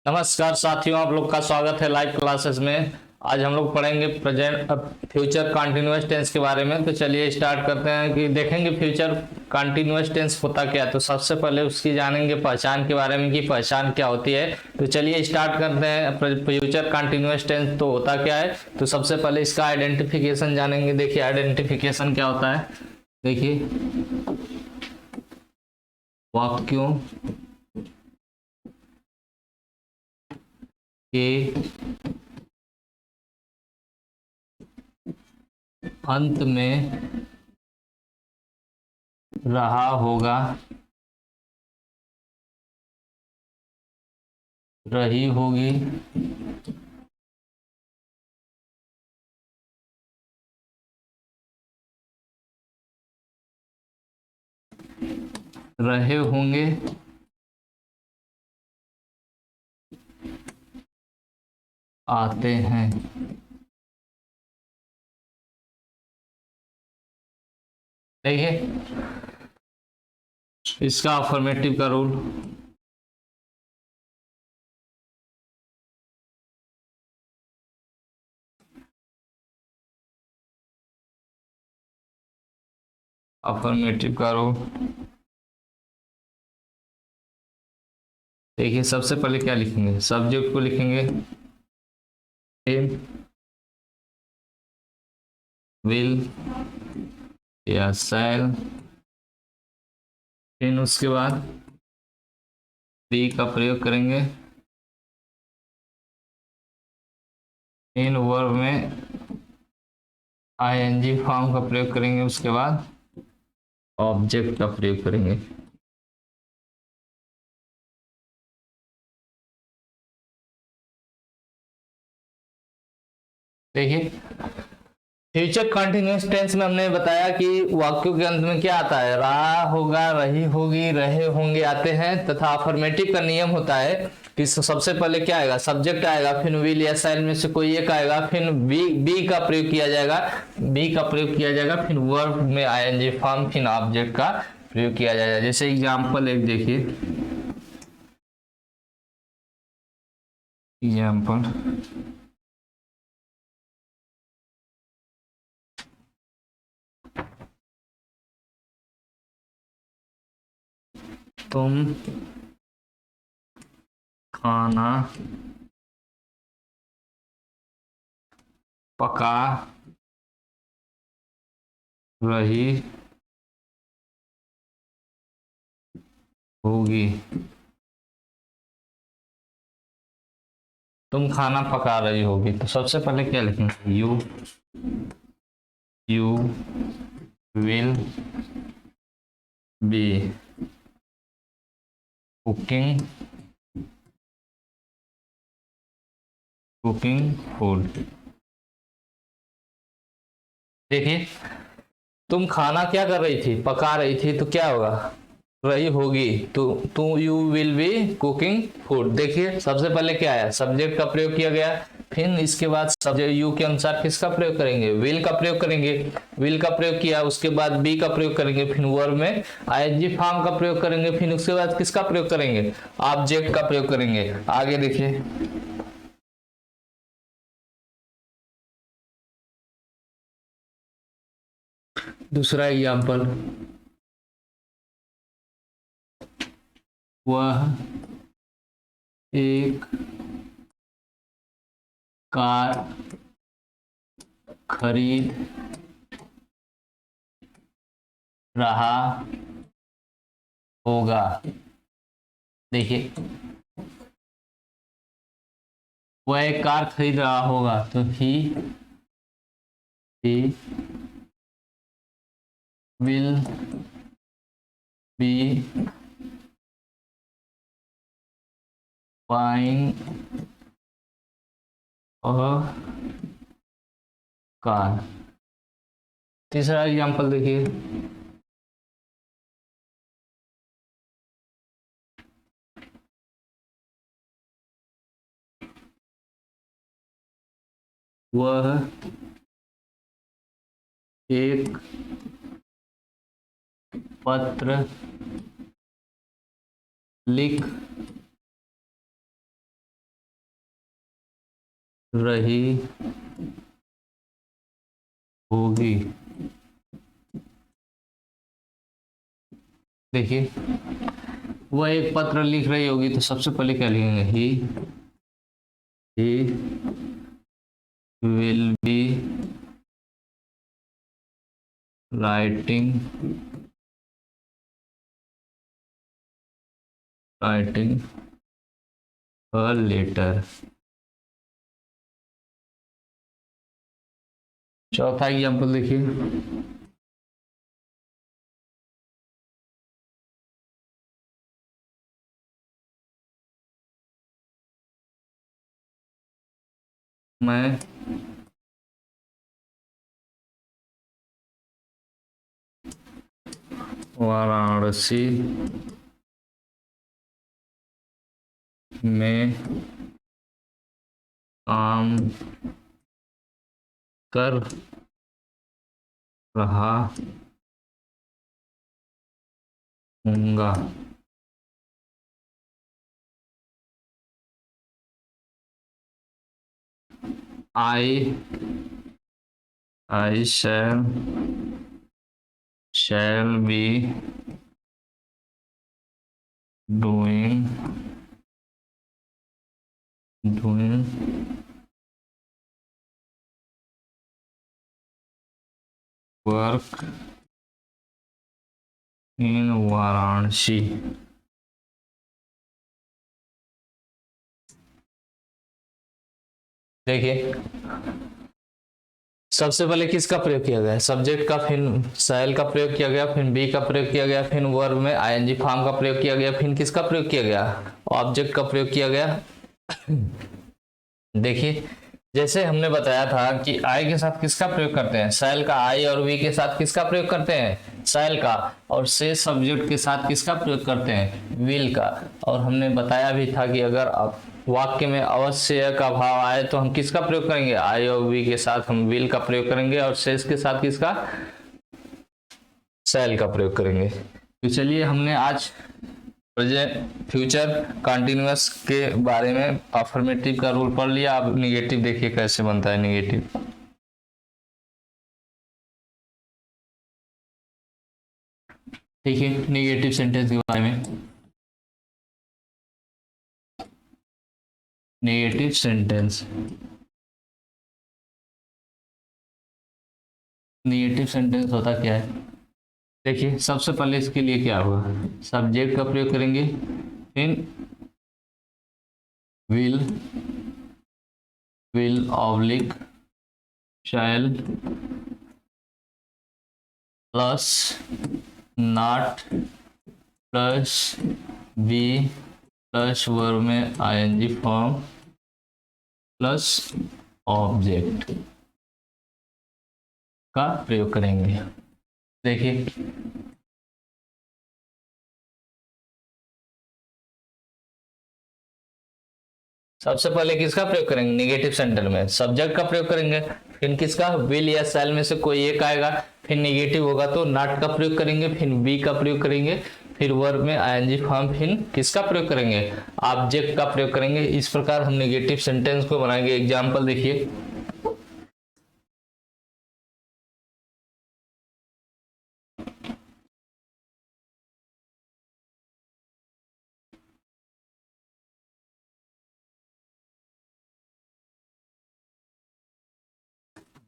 नमस्कार साथियों, आप लोग का स्वागत है लाइव क्लासेस में। आज हम लोग पढ़ेंगे प्रेजेंट फ्यूचर कंटिन्यूअस टेंस के बारे में। तो चलिए स्टार्ट करते हैं कि देखेंगे फ्यूचर कंटिन्यूअस टेंस होता क्या है। तो सबसे पहले उसकी जानेंगे पहचान के बारे में कि पहचान क्या होती है। तो चलिए स्टार्ट करते हैं। फ्यूचर कंटिन्यूअस टेंस तो होता क्या है। तो सबसे पहले इसका आइडेंटिफिकेशन जानेंगे। देखिए आइडेंटिफिकेशन क्या होता है। देखिए वाक्यों के अंत में रहा होगा, रही होगी, रहे होंगे, आते हैं। देखिए इसका अफर्मेटिव का रूल। अफर्मेटिव का रूल देखिए, सबसे पहले क्या लिखेंगे, सब्जेक्ट को लिखेंगे विल या शैल। फिर उसके बाद बी का प्रयोग करेंगे। इन वर्ब में आईएनजी फॉर्म का प्रयोग करेंगे। उसके बाद ऑब्जेक्ट का प्रयोग करेंगे। देखिए फ्यूचर कंटिन्यूअस टेंस में हमने बताया कि वाक्यों के अंत में क्या आता है, रहा होगा, रही होगी, रहे होंगे आते हैं। तथा अफर्मेटिव का नियम होता है कि सबसे पहले क्या आएगा, सब्जेक्ट आएगा, फिर विल या शैल में से कोई एक आएगा, फिर बी का प्रयोग किया जाएगा। बी का प्रयोग किया जाएगा, फिर वर्ब में आईएनजी फॉर्म, फिर ऑब्जेक्ट का प्रयोग किया जाएगा। जैसे एग्जाम्पल एक देखिए, एग्जाम्पल तुम खाना पका रही होगी। तुम खाना पका रही होगी, तो सबसे पहले क्या लिखेंगे, you will be cooking food. देखिए तुम खाना क्या कर रही थी, पका रही थी, तो क्या होगा, रही होगी, तो you will be cooking food. देखिए सबसे पहले क्या है, सब्जेक्ट का प्रयोग किया गया। फिर इसके बाद सब्जेक्ट यू के अनुसार किसका प्रयोग करेंगे, विल का प्रयोग करेंगे। विल का प्रयोग किया, उसके बाद बी का प्रयोग करेंगे, फिर वर्ब में आईएनजी फॉर्म का प्रयोग करेंगे, फिर उसके बाद किसका प्रयोग करेंगे, ऑब्जेक्ट का प्रयोग करेंगे। आगे देखिए दूसरा एग्जाम्पल, वह एक कार खरीद रहा होगा। देखिए वह एक कार खरीद रहा होगा, तो he will be buying a car. तीसरा एग्जांपल देखिए, वह एक पत्र लिख रही होगी। देखिए, वह एक पत्र लिख रही होगी तो सबसे पहले क्या लिखेंगे? He will be writing a letter. चौथा एग्जाम्पल देखिए, मैं वाराणसी में काम कर रहा हूँगा। आई आई shall be doing work in Varanasi. देखिए, सबसे पहले किसका प्रयोग किया गया? सब्जेक्ट का, फिर शैल का प्रयोग किया गया, फिर बी का प्रयोग किया गया, फिर वर्ब में आईएनजी फॉर्म का प्रयोग किया गया, फिर किसका प्रयोग किया गया? ऑब्जेक्ट का प्रयोग किया गया। देखिए, जैसे हमने बताया था कि आई के साथ किसका प्रयोग करते हैं? शैल का। आई और वी के साथ किसका प्रयोग करते हैं? शैल का। और से सब्जेक्ट के साथ किसका प्रयोग करते हैं? विल का। और हमने बताया भी था कि अगर आप वाक्य में अवश्य का भाव आए तो हम किसका प्रयोग करेंगे? आई और वी के साथ हम विल का प्रयोग करेंगे, और शेष के साथ किसका? शैल का प्रयोग करेंगे। तो चलिए, हमने आज प्रेजेंट फ्यूचर कंटिन्यूअस के बारे में अफर्मेटिव का रूल पढ़ लिया। अब निगेटिव देखिए कैसे बनता है। निगेटिव, देखिए निगेटिव सेंटेंस के बारे में। नेगेटिव सेंटेंस, नेगेटिव सेंटेंस होता क्या है? देखिए, सबसे पहले इसके लिए क्या होगा? सब्जेक्ट का प्रयोग करेंगे, फिर will oblique shall plus not plus be plus verb में आईएनजी फॉर्म प्लस ऑब्जेक्ट का प्रयोग करेंगे। देखिए, सबसे पहले किसका प्रयोग करेंगे? नेगेटिव सेंटेंस में सब्जेक्ट का प्रयोग करेंगे, फिर किसका? विल या शैल में से कोई एक आएगा, फिर नेगेटिव होगा तो नॉट का प्रयोग करेंगे, फिर बी का प्रयोग करेंगे, फिर वर्ब में आईएनजी फॉर्म, फिर किसका प्रयोग करेंगे? ऑब्जेक्ट का प्रयोग करेंगे। इस प्रकार हम नेगेटिव सेंटेंस को बनाएंगे। एग्जाम्पल देखिए,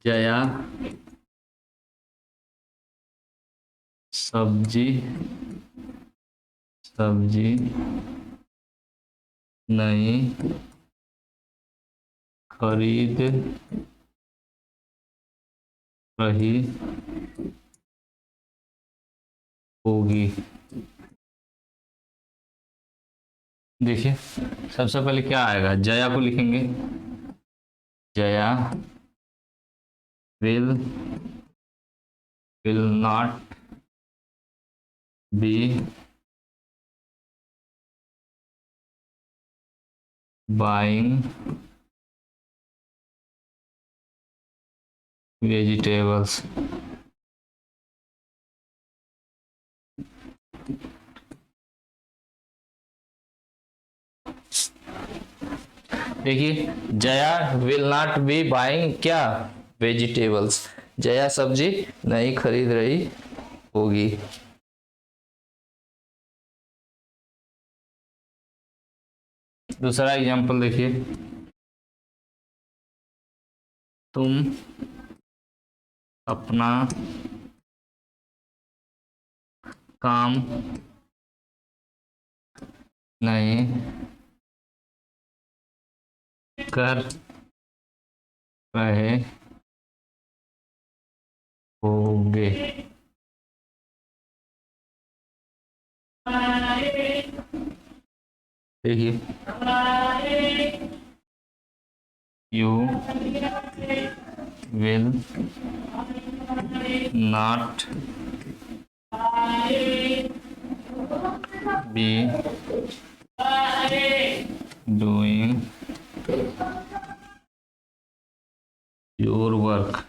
जया सब्जी नहीं खरीद रही होगी। देखिए, सबसे पहले क्या आएगा? जया को लिखेंगे, Jaya will not be buying vegetables. देखिए Jaya will not be buying क्या, वेजिटेबल्स, जया सब्जी नहीं खरीद रही होगी। दूसरा एग्जांपल देखिए, तुम अपना काम नहीं कर रहे होगे। देखिए you will not be doing your work.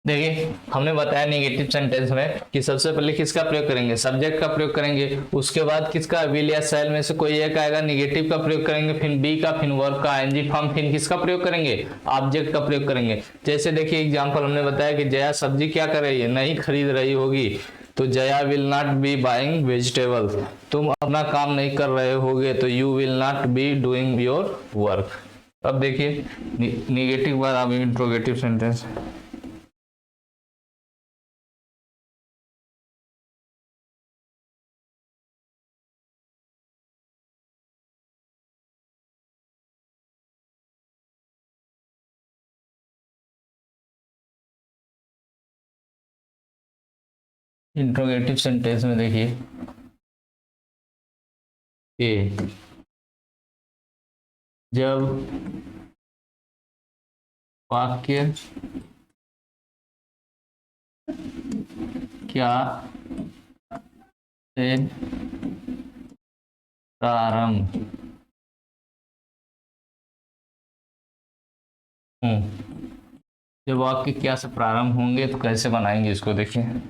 देखिए हमने बताया नेगेटिव सेंटेंस में कि सबसे पहले किसका प्रयोग करेंगे, सब्जेक्ट का प्रयोग करेंगे, उसके बाद किसका, विल या शैल में से कोई एक आएगा, नेगेटिव का प्रयोग करेंगे, फिर बी का, फिर वर्ब का आईएनजी फॉर्म, फिर किसका प्रयोग करेंगे, ऑब्जेक्ट का प्रयोग करेंगे। जैसे देखिए एग्जाम्पल हमने बताया कि जया सब्जी क्या कर रही है, नहीं खरीद रही होगी, तो Jaya will not be buying vegetables, तुम अपना काम नहीं कर रहे होगे, तो you will not be doing your work. अब देखिए निगेटिव बाद अब इंट्रोगेटिव सेंटेंस। इंट्रोगेटिव सेंटेंस में देखिए कि जब वाक्य क्या से प्रारंभ हूँ, जब वाक्य क्या से प्रारंभ होंगे तो कैसे बनाएंगे इसको देखिए।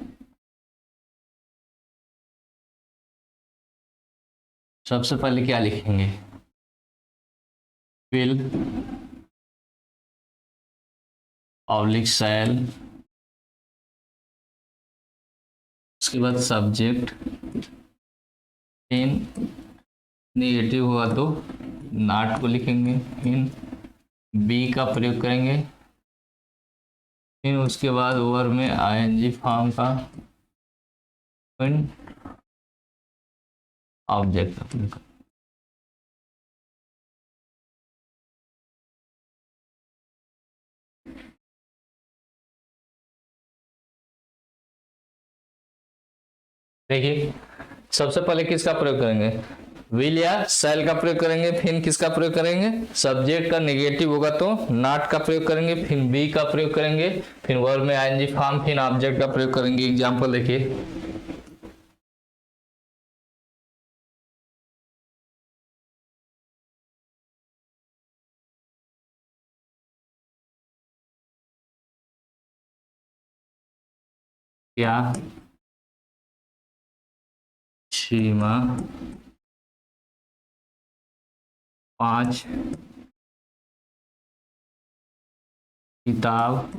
सबसे पहले क्या लिखेंगे, विल ऑब्लिक शैल, उसके बाद सब्जेक्ट, इन नेगेटिव हुआ तो नॉट को लिखेंगे, इन बी का प्रयोग करेंगे, फिर उसके बाद वर्ब में आईएनजी फॉर्म का, ऑब्जेक्ट का प्रयोग। देखिए सबसे पहले किसका प्रयोग करेंगे, विल या शैल का प्रयोग करेंगे, फिर किसका प्रयोग करेंगे, सब्जेक्ट का नेगेटिव होगा तो नॉट का प्रयोग करेंगे, फिर बी का प्रयोग करेंगे, फिर वर्ब में आईएनजी फॉर्म, फिर ऑब्जेक्ट का प्रयोग करेंगे। एग्जांपल देखिए क्या सीमा 5 किताब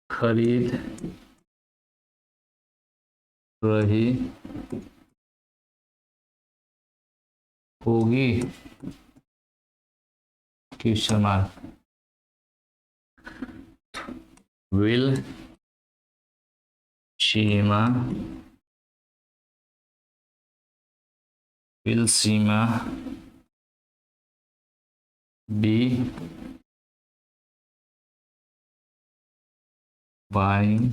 खरीद रही होगी, question mark. Will Seema B buying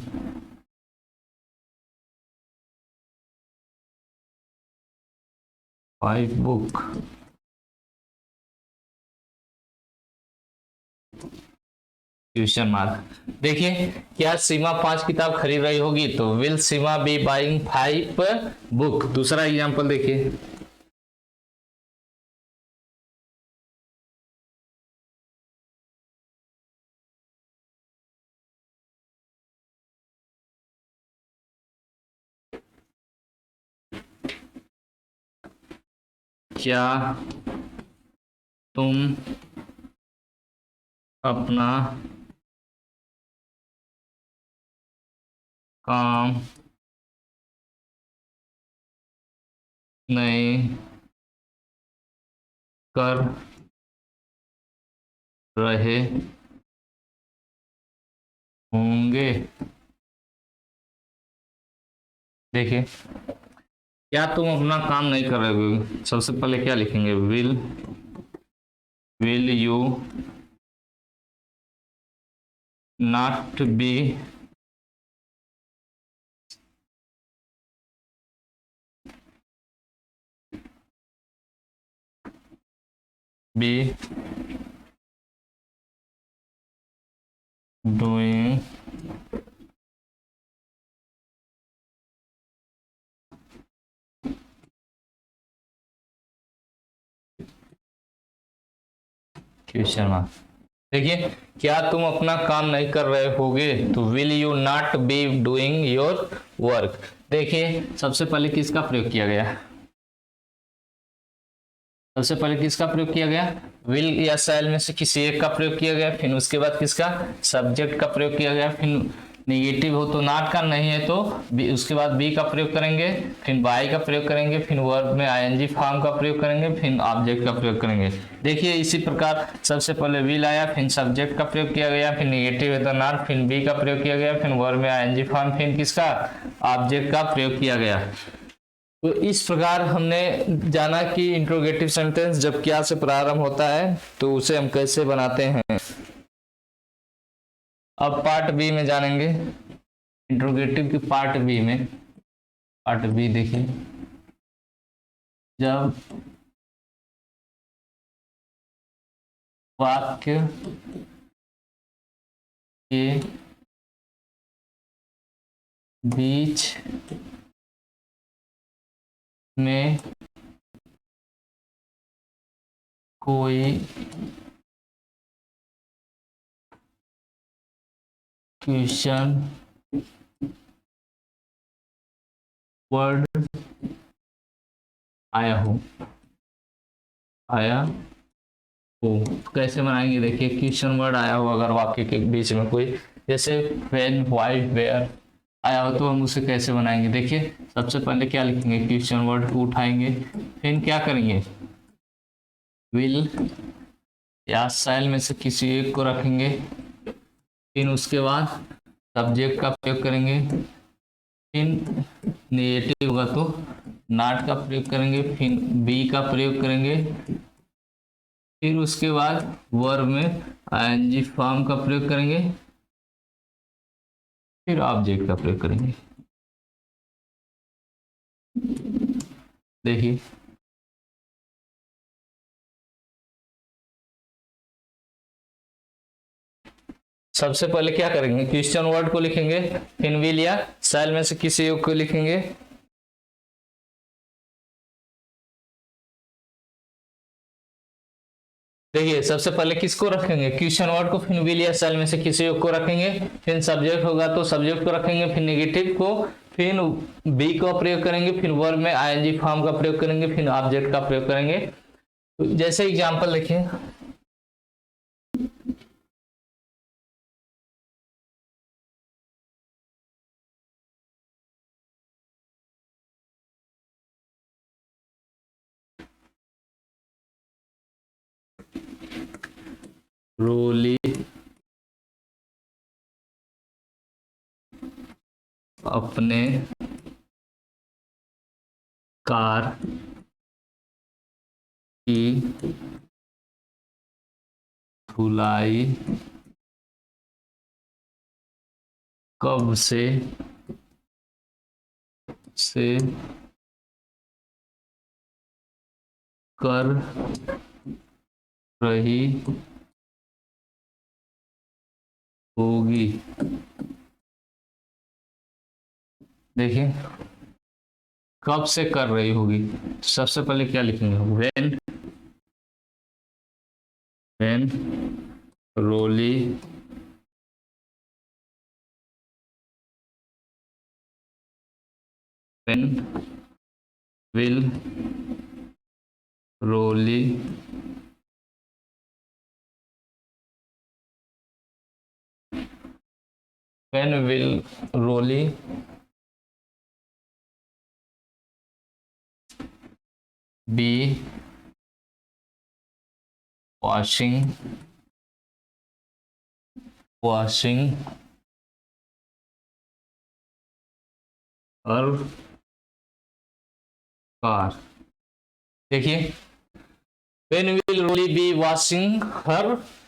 5 book, question mark. देखिए क्या सीमा 5 किताब खरीद रही होगी, तो will Seema B buying 5 book. दूसरा एग्जांपल देखिए, क्या तुम अपना काम नहीं कर रहे होंगे? देखिए, क्या तुम अपना काम नहीं कर रहे हो, सबसे पहले क्या लिखेंगे? Will you not be doing question mark. देखिए, क्या तुम अपना काम नहीं कर रहे होगे, तो will you not be doing your work. देखिए, सबसे पहले किसका प्रयोग किया गया? सबसे पहले किसका प्रयोग किया गया? विल या शैल में से किसी एक का प्रयोग किया गया, फिर उसके बाद किसका? सब्जेक्ट का प्रयोग किया गया, फिर निगेटिव हो तो नॉट का, नहीं है तो उसके बाद बी का प्रयोग करेंगे, फिर बाय का प्रयोग करेंगे, फिर वर्ब में आईएनजी फॉर्म का प्रयोग करेंगे, फिर ऑब्जेक्ट का प्रयोग करेंगे। देखिए, इसी प्रकार सबसे पहले विल आया, फिर सब्जेक्ट का प्रयोग किया गया, फिर निगेटिव है तो नॉट, फिर बी का प्रयोग किया गया, फिर वर्ब में आईएनजी फॉर्म, फिर किसका? ऑब्जेक्ट का प्रयोग किया गया। तो इस प्रकार हमने जाना कि इंट्रोगेटिव सेंटेंस जब क्या से प्रारंभ होता है तो उसे हम कैसे बनाते हैं। अब पार्ट बी में जानेंगे, इंट्रोगेटिव की पार्ट बी में। पार्ट बी देखिए, जब वाक्य के बीच में कोई क्वेश्चन वर्ड आया हो तो कैसे बनाएंगे? देखिए, क्वेश्चन वर्ड आया हो अगर वाक्य के बीच में कोई, जैसे व्हेन, व्हाई, वेयर आया हो, तो हम उसे कैसे बनाएंगे? देखिए, सबसे पहले क्या लिखेंगे? क्वेश्चन वर्ड को उठाएंगे, फिर क्या करेंगे? विल या शैल में से किसी एक को रखेंगे, फिर उसके बाद सब्जेक्ट का प्रयोग करेंगे, फिर नेगेटिव होगा तो नॉट का प्रयोग करेंगे, फिर बी का प्रयोग करेंगे, फिर उसके बाद वर्ब में आईएनजी फॉर्म का प्रयोग करेंगे, फिर ऑब्जेक्ट का प्रयोग करेंगे। देखिए, सबसे पहले क्या करेंगे? क्वेश्चन वर्ड को लिखेंगे, फिर विल या शैल में से किसी एक को लिखेंगे, देखिए सबसे पहले किसको रखेंगे? क्वेश्चन वर्ड को, फिर विल या शैल में से किसी एक को रखेंगे, फिर सब्जेक्ट होगा तो सब्जेक्ट को रखेंगे, फिर नेगेटिव को, फिर बी का प्रयोग करेंगे, फिर वर्ब में आईएनजी फॉर्म का प्रयोग करेंगे, फिर ऑब्जेक्ट का प्रयोग करेंगे। तो जैसे एग्जांपल देखिए, रोली अपने कार की धुलाई कब से कर रही होगी? देखिए, कब से कर रही होगी, सबसे पहले क्या लिखेंगे? When Rolly when will Rolly when will Rolly be washing her car। देखिए, when will Rolly be washing her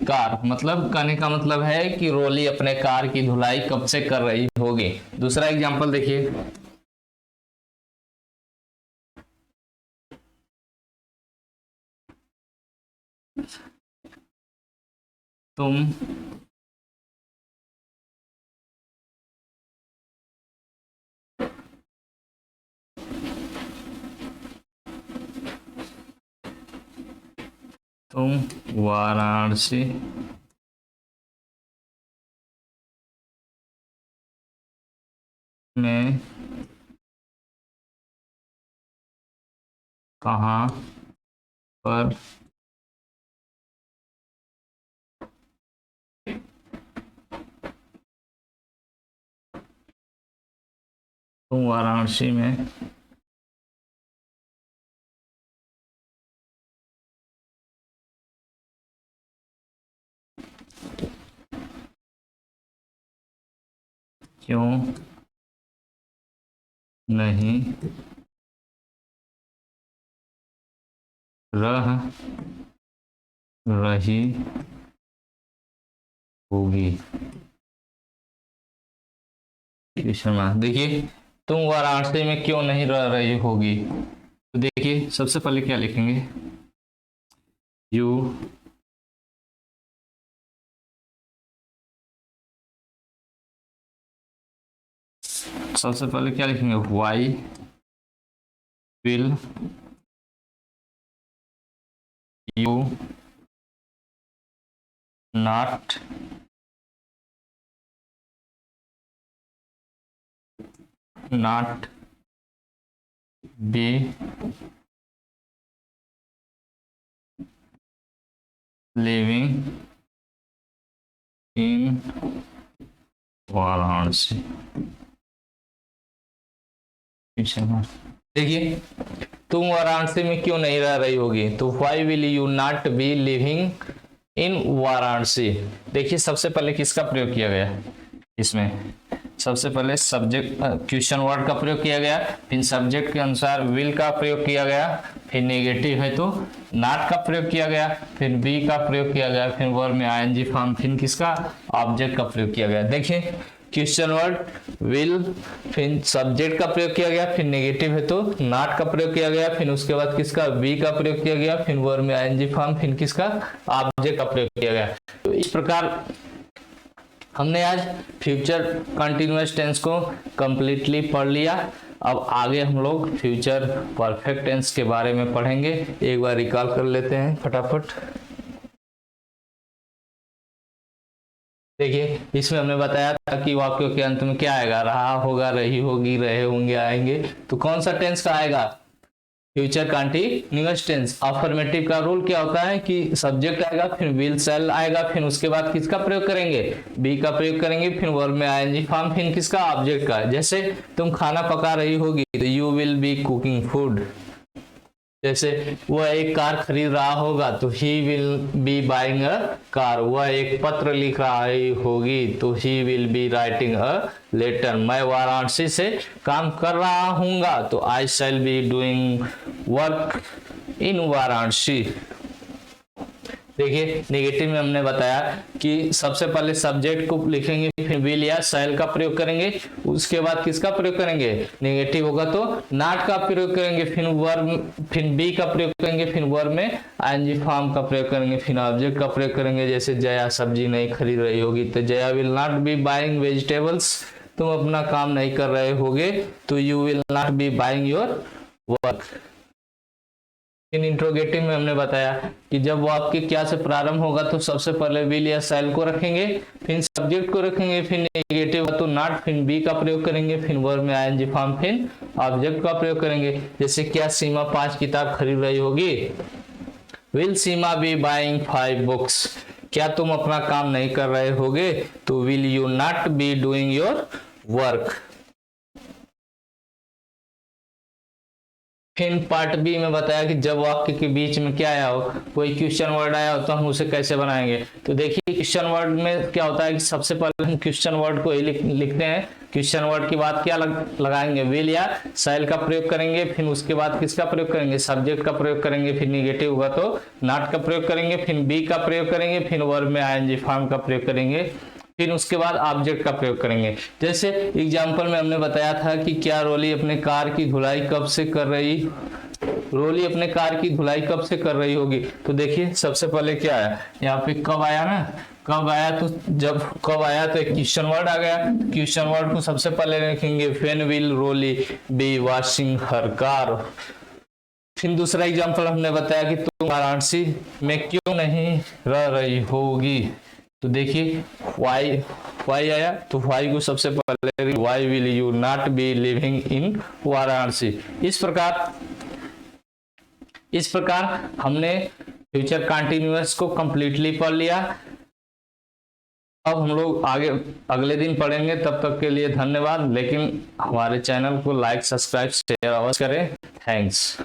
car, मतलब कहने का मतलब है कि रोली अपने कार की धुलाई कब से कर रही होगी। दूसरा एग्जांपल देखिए, तुम वाराणसी में कहाँ पर तुम वाराणसी में क्यों नहीं रह रही होगी। शर्मा, देखिए, तुम वाराणसी में क्यों नहीं रह रही होगी, तो देखिए सबसे पहले क्या लिखेंगे, यू सबसे पहले क्या लिखेंगे, why will you not be living in Varanasi. देखिए, तुम वाराणसी में क्यों नहीं रह रही होगी, तो why will you not be living in Varanasi. देखिए सबसे पहले किसका प्रयोग किया गया, इसमें सबसे पहले सब्जेक्ट क्वेश्चन वर्ड का प्रयोग किया गया, फिर सब्जेक्ट के अनुसार विल का प्रयोग किया गया, फिर नेगेटिव है तो नॉट का प्रयोग किया गया, फिर बी का प्रयोग किया गया, फिर वर्ब में आईएनजी फॉर्म, फिर किसका, ऑब्जेक्ट का प्रयोग किया गया। देखिए क्वेश्चन वर्ड विल, फिर सब्जेक्ट का प्रयोग किया गया, फिर नेगेटिव है तो नॉट का प्रयोग किया गया, फिर उसके बाद किसका, बी का प्रयोग किया गया, फिर वर्ब में आईएनजी फॉर्म, फिर किसका, ऑब्जेक्ट का प्रयोग किया गया। तो इस प्रकार हमने आज फ्यूचर कंटिन्यूअस टेंस को कंप्लीटली पढ़ लिया। अब आगे हम लोग फ्यूचर परफेक्ट टेंस के बारे में पढ़ेंगे। एक बार रिकॉल कर लेते हैं फटाफट। देखिए इसमें हमने बताया था कि वाक्यों के अंत में क्या आएगा, रहा होगा, रही होगी, रहे होंगे आएंगे। तो कौन सा टेंस का आएगा, फ्यूचर कंटिन्यूअस टेंस। अफर्मेटिव का रूल क्या होता है कि सब्जेक्ट आएगा, फिर विल शैल आएगा, फिर उसके बाद किसका प्रयोग करेंगे, बी का प्रयोग करेंगे, फिर वर्ब में आईएनजी फॉर्म, फिर किसका, ऑब्जेक्ट का। जैसे तुम खाना पका रही होगी तो you will be cooking food. जैसे वह एक कार खरीद रहा होगा तो he will be buying a car. वह एक पत्र लिख रही होगी तो he will be writing a letter. मैं वाराणसी से काम कर रहा हूँगा तो I shall be doing work in Varanasi. देखिए नेगेटिव में हमने बताया कि सबसे पहले सब्जेक्ट को लिखेंगे, फिर विल या शैल का प्रयोग करेंगे, उसके बाद किसका प्रयोग करेंगे, नेगेटिव होगा तो नॉट का प्रयोग करेंगे, फिर वर्ब, फिर बी का प्रयोग करेंगे, फिर वर्ब में आईएनजी फॉर्म का प्रयोग करेंगे, फिर ऑब्जेक्ट का प्रयोग करेंगे। जैसे जया सब्जी नहीं खरीद रही होगी तो Jaya will not be buying vegetables. तुम अपना काम नहीं कर रहे होगे तो you will not be buying your work. In interrogative में हमने बताया कि जब वाक्य क्या से प्रारंभ होगा तो सबसे पहले विल या शैल को रखेंगे, फिर सब्जेक्ट को रखेंगे, फिर नेगेटिव तो नॉट, फिर बी का प्रयोग करेंगे, फिर वर्ब में आईएनजी फॉर्म, फिर ऑब्जेक्ट का प्रयोग करेंगे। जैसे क्या सीमा 5 किताब खरीद रही होगी, will Seema B buying 5 books, क्या तुम अपना काम नहीं कर रहे होगे? तो will you not be doing your work. फिर पार्ट बी में बताया कि जब वाक्य के बीच में क्या आया हो, कोई क्वेश्चन वर्ड आया हो, तो हम उसे कैसे बनाएंगे। तो देखिए क्वेश्चन वर्ड में क्या होता है कि सबसे पहले हम क्वेश्चन वर्ड को ही लिखते हैं। क्वेश्चन वर्ड के बाद क्या लगाएंगे, विल या शैल का प्रयोग करेंगे, फिर उसके बाद किसका प्रयोग करेंगे, सब्जेक्ट का प्रयोग करेंगे, फिर निगेटिव होगा तो नॉट का प्रयोग करेंगे, फिर बी का प्रयोग करेंगे, फिर वर्ब में आईएनजी फॉर्म का प्रयोग करेंगे, फिर उसके बाद ऑब्जेक्ट का प्रयोग करेंगे। जैसे एग्जाम्पल में हमने बताया था कि क्या रोली अपने कार की धुलाई कब से कर रही, रोली अपने कार की धुलाई कब से कर रही होगी। तो देखिए सबसे पहले क्या आया, यहाँ पे कब आया ना, कब आया, तो जब कब आया तो एक क्वेश्चन वर्ड आ गया। क्वेश्चन वर्ड को सबसे पहले लिखेंगे when will Rolly be washing her car. फिर दूसरा एग्जाम्पल हमने बताया कि तुम वाराणसी में क्यों नहीं रह रही होगी। तो देखिए वाई आया, तो वाई को सबसे पहले why will you not be living in Varanasi. इस प्रकार हमने फ्यूचर कंटिन्यूअस को कंप्लीटली पढ़ लिया। अब हम लोग आगे अगले दिन पढ़ेंगे, तब तक के लिए धन्यवाद। लेकिन हमारे चैनल को लाइक सब्सक्राइब शेयर अवश्य करें। थैंक्स।